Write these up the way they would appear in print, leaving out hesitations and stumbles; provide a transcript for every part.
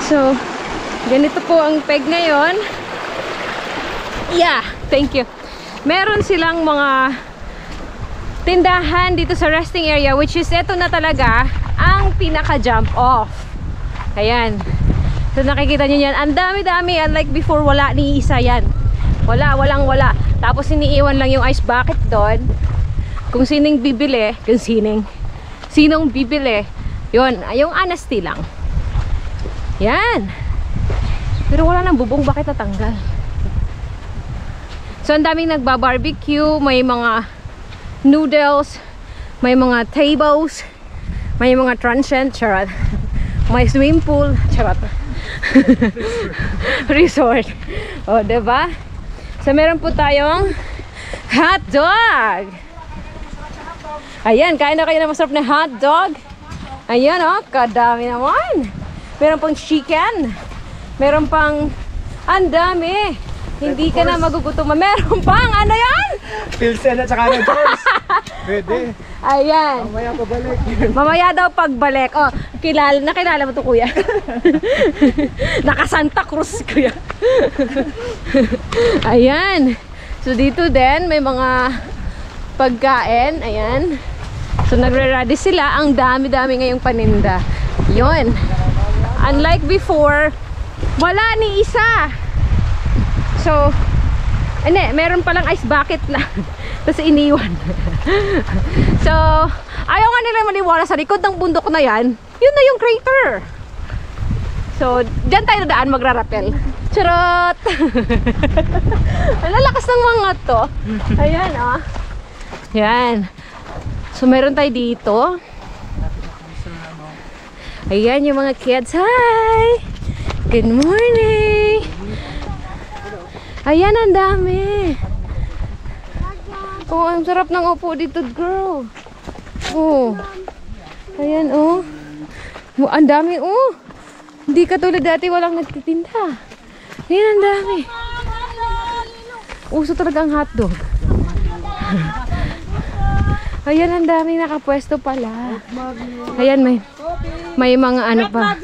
So, ganito po ang peg ngayon. Yeah, thank you. Meron silang mga tindahan dito sa resting area, which is ito na talaga ang pinaka-jump off. Ayan. So nakikita nyo yan. Ang dami-dami. Unlike before, wala ni isa yan. Walang wala. Tapos iniiwan lang yung ice bucket doon. Kung sinong bibili, sinong bibili, yun, yung honesty lang. Yan. Pero wala nang bubong, bakit natanggal? So ang daming nagba-barbecue, may mga noodles, may mga tables, may mga transient, charot. May swimming pool, charot. Resort. O, diba? So meron po tayong hot dog. Ayan, kain na kayo ng masarap na hot dog. Ayan, oh, kadami naman. Meron pang chicken. Meron pang, ang dami. Hindi ka na magugutom. Meron pang, ano yan? Pilsen at saka ng Jones. Pwede. Ayan. Mamaya pabalik. Mamaya daw pagbalik. Oh, nakilala mo to, kuya. Naka Santa Cruz, kuya. Ayan. So dito din may mga pagkain. Ayan. So nagre-ready sila. Ang dami-dami ngayong paninda. Yun. Unlike before, wala ni isa. So, meron palang ice bucket lang. Tapos iniwan. So, ayaw nga nila maniwala sa likod ng bundok na yan. Yun na yung crater. So, dyan tayo daan magra-rappel. Charot! Ang lalakas ng mga to. Ayan, oh. Ayan. So, meron tayo dito. Ayan yung mga kids. Hi! Good morning! Ayan, ang dami. Oh, ang sarap ng upo dito, girl. Oh. Ayan, oh. Oh, ang dami, oh. Hindi katulad dati walang nagtitinda. Ayan, ang dami. Uso talaga ang hotdog. Ayan, ang dami nakapwesto pala. Ayan, may mga ano pa.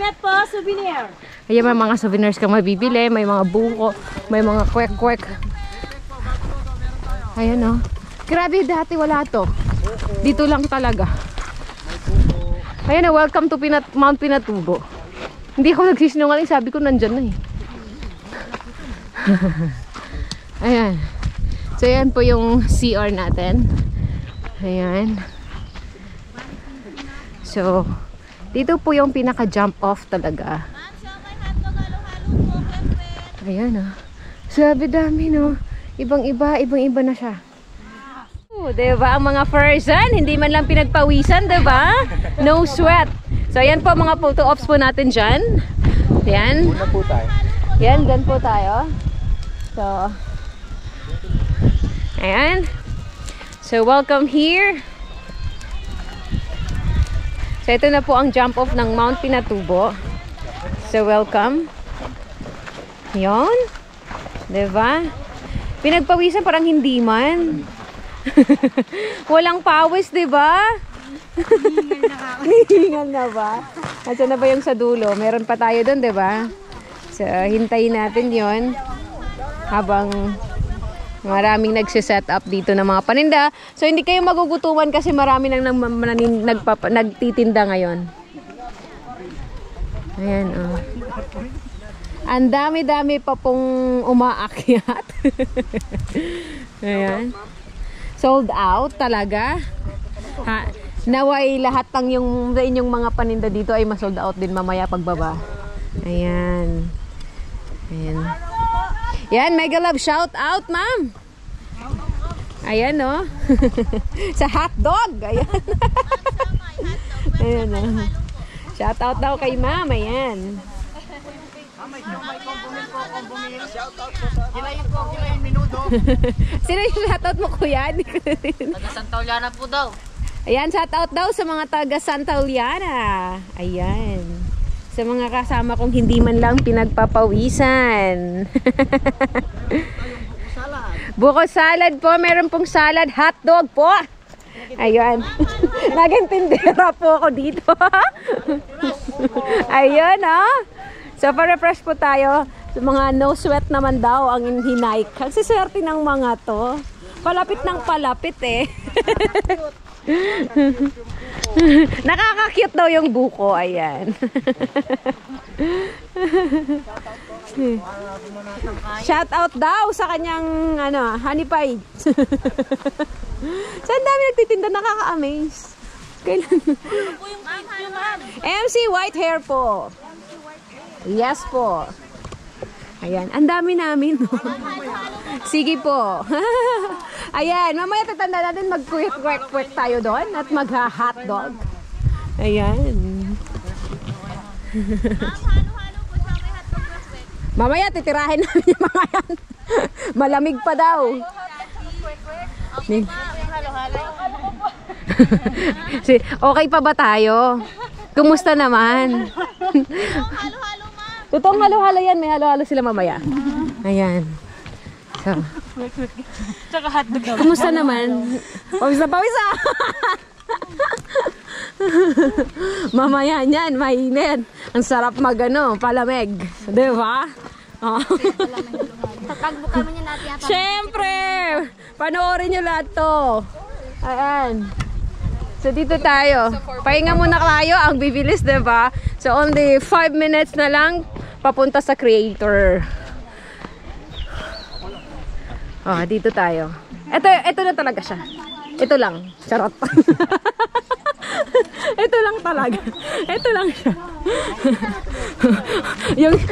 Ayan, may mga souvenirs kang mabibili. May mga buko. May mga kwek-kwek. Ayan, oh. Grabe, dati wala to. Dito lang talaga. Ayan, oh. Welcome to Mount Pinatubo. Hindi ako nagsisinungaling. Sabi ko, nandyan na eh. Ayan. So, ayan po yung CR natin. Ayan. So, dito po yung pinaka-jump off talaga. Ayan, oh. Sabi dami, no? Ibang-iba na siya. Oh, diba? Ang mga person, hindi man lang pinagpawisan, diba? No sweat. So, ayan po mga photo ops po natin dyan. Ayan. Una po tayo. Ayan, dyan po tayo. So, ayan. So, welcome here. So, ito na po ang jump off ng Mount Pinatubo. So, welcome. Yon, diba? Pinagpawisan parang hindi man. Walang pawis, diba? Hihingal na ba? Asa na ba yung sa dulo? Meron pa tayo doon, diba? So, hintayin natin yon habang maraming nagsiset up dito ng mga paninda. So, hindi kayo magugutuman kasi marami nang nagtitinda ngayon. Ayan, oh. Ang dami-dami pa pong umaakyat. Ayan. Sold out talaga. Ha, naway lahat ng yung inyong mga paninda dito ay ma-sold out din mamaya pagbaba. Ayan. Ayan. Yan, mega love shout out, ma'am. Ayan, no. Sa hotdog. Ayan. Ayan, no. Shout out daw kay ma'am. Ayan. Kilayin minuto. Sino yung shoutout mo, kuya? Taga Santa Juliana po daw. Ayan, shoutout daw sa mga taga Santa Juliana. Ayan. Sa mga kasama kong hindi man lang pinagpapawisan. Buko salad po. Meron pong salad. Hotdog po. Ayan. Naging tindera po ako dito. Ayan, oh. So, pa-refresh po tayo. So, mga no sweat naman daw ang hinike. Kasi swerte ng mga to. Palapit ng palapit eh. Nakaka-cute daw yung buko. Ayan. Shout out daw sa kanyang honey pie. Saan dami nagtitinda, nakaka-amaze. Kailan? MC white hair po. Yes po. Ayan, ang dami namin. Sige po. Ayan, mamaya tatanda natin mag-quick tayo doon at magha-hotdog. Ayan. Mamaya titirahin namin yung mga yan. Malamig pa daw. Okay pa ba tayo? Kumusta naman? Totoong halo-halo yan. May halo-halo sila mamaya. Ayan. So. Tsaka hotdog daw. Kumusta naman? Pawis na pawis ah! Mamaya niyan, mainit. Ang sarap palamig. Diba? Oh. Tatagbo kami niya natin yata. Siyempre! Panoorin nyo lahat to. Ayan. So dito tayo. Pahinga muna tayo. Ang bibilis, diba? So only 5 minutes na lang papunta sa creator. Oh, dito tayo. Ito na talaga siya. Ito lang. Charot. Ito lang talaga. Ito lang siya.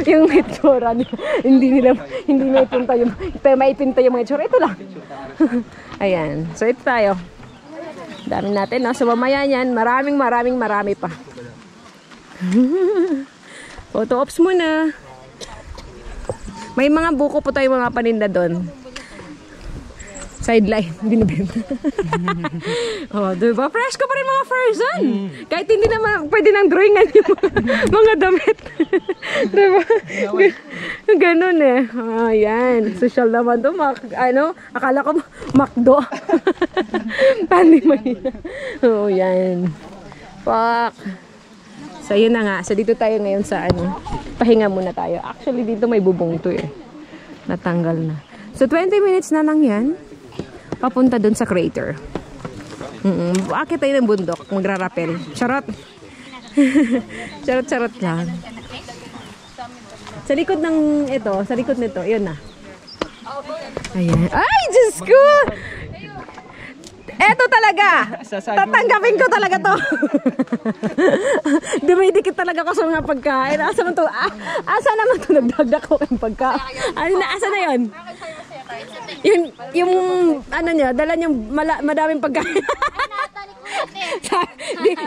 yung itsura niya, hindi maipinta yung mga itsura. Ito lang. Ayan. So ito tayo. Dami natin, no? So mamaya yan, marami pa. Photo ops muna. May mga buko po tayo mga paninda doon. Sideline, binibenta. Oh, diba? Fresh ko pa rin mga frozen. Kahit hindi naman pwede nang drawingan yung mga damit. Diba? Ganun eh. Ayan. Social naman to. Akala ko McDo. Pandi mahina. Oh, yan. Fuck. So, yun na nga. So, dito tayo ngayon sa pahinga muna tayo. Actually, dito may bubong to eh. Natanggal na. So, 20 minutes na lang yan. Papunta dun sa crater. Akit tayo ng bundok. Magra-rappel. Charot. Charot lang. Sa likod ng ito, sa likod nito, yun na. Ayan. Ay, Diyos ko! Eto talaga! Tatanggapin ko talaga to. Dumidikit talaga ako sa mga pagkain. Asa naman to? Asa naman to? Nagdagdag ko kayong pagkain. Asa na yun? Yung niya, dala niyang madaming pagkain.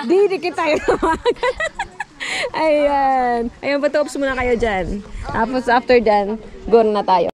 Didikit tayo naman. Ayan. Ayan, patops muna kayo dyan. Tapos after dyan, go na tayo.